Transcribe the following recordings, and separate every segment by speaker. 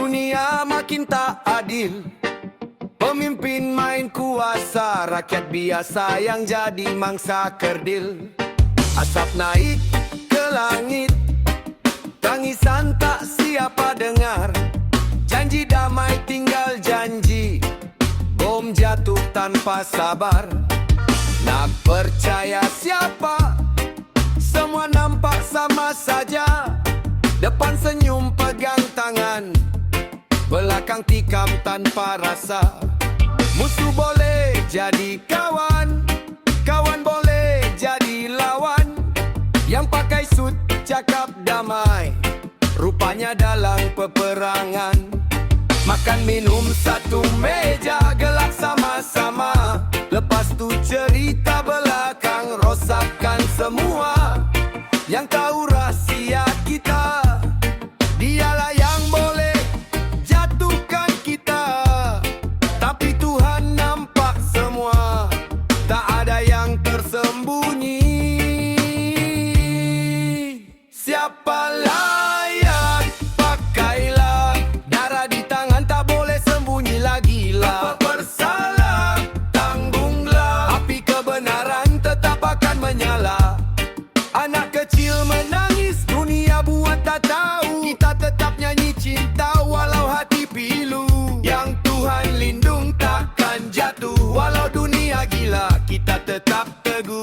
Speaker 1: Dunia makin tak adil, pemimpin main kuasa, rakyat biasa yang jadi mangsa kerdil. Asap naik ke langit, tangisan tak siapa dengar. Janji damai tinggal janji, bom jatuh tanpa sabar. Nak percaya siapa, semua nampak sama saja. Depan senyum pegang tangan, belakang tikam tanpa rasa. Musuh boleh jadi kawan, kawan boleh jadi lawan. Yang pakai sut cakap damai, rupanya dalam peperangan. Makan minum satu meja, gelak sama-sama. Lepas tu cerita belakang, rosakkan semua. Yang tahu rahsia kita, dialah yang boleh jatuhkan kita. Tapi Tuhan nampak semua, tak ada yang tersembunyi. Siapa layak, pakailah. Darah di tangan tak boleh sembunyi lagi lah. Apa bersalah, tanggunglah. Api kebenaran tetap akan menyala. Anak kecil menangis, dunia buat tak tahu. Kita tetap nyanyi cinta walau hati pilu. Yang Tuhan lindung takkan jatuh. Walau dunia gila, kita tetap teguh.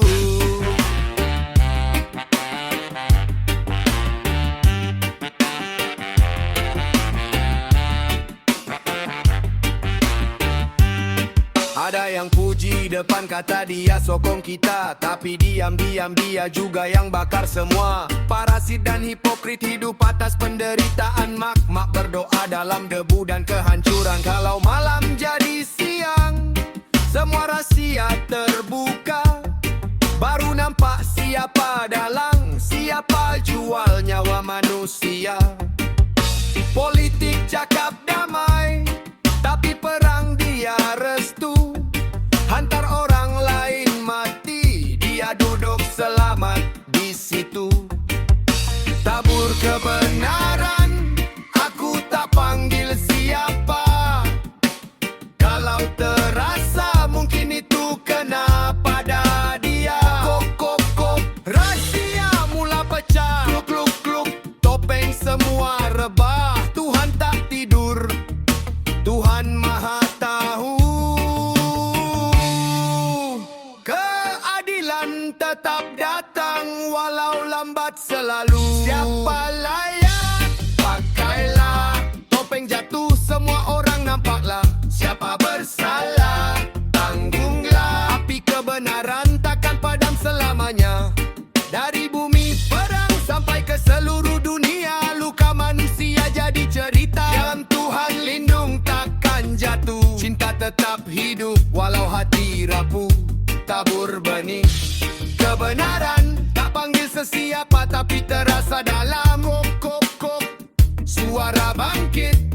Speaker 1: Ada yang puji depan kata dia sokong kita, tapi diam-diam dia juga yang bakar semua. Parasit dan hipokrit hidup atas penderitaan. Mak berdoa dalam debu dan kehancuran. Kalau malam jadi siang, semua rahsia terbuka. Baru nampak siapa dalang, siapa jual nyawa manusia. Politik cakap damai, tapi perang dia restu. Hantar orang lain mati, dia duduk selamat di situ. Tabur kebenaran, aku tak panggil siapa. Kalau terasa mungkin itu kena pada dia. Kok, rahsia mula pecah. Kluk, topeng semua rebah. Tuhan tak tidur, Tuhan maha tahu. Keadilan tetap datang walau lambat selalu. Siapa layak, pakailah. Topeng jatuh, semua orang nampaklah. Siapa bersalah, tanggunglah. Api kebenaran takkan padam selamanya. Dari bumi perang sampai ke seluruh dunia, luka manusia jadi cerita. Yang Tuhan lindung takkan jatuh. Cinta tetap hidup walau hati rapuh. Tabur benih kebenaran, tak panggil sesiapa, tapi terasa dalam. Kok, suara bangkit.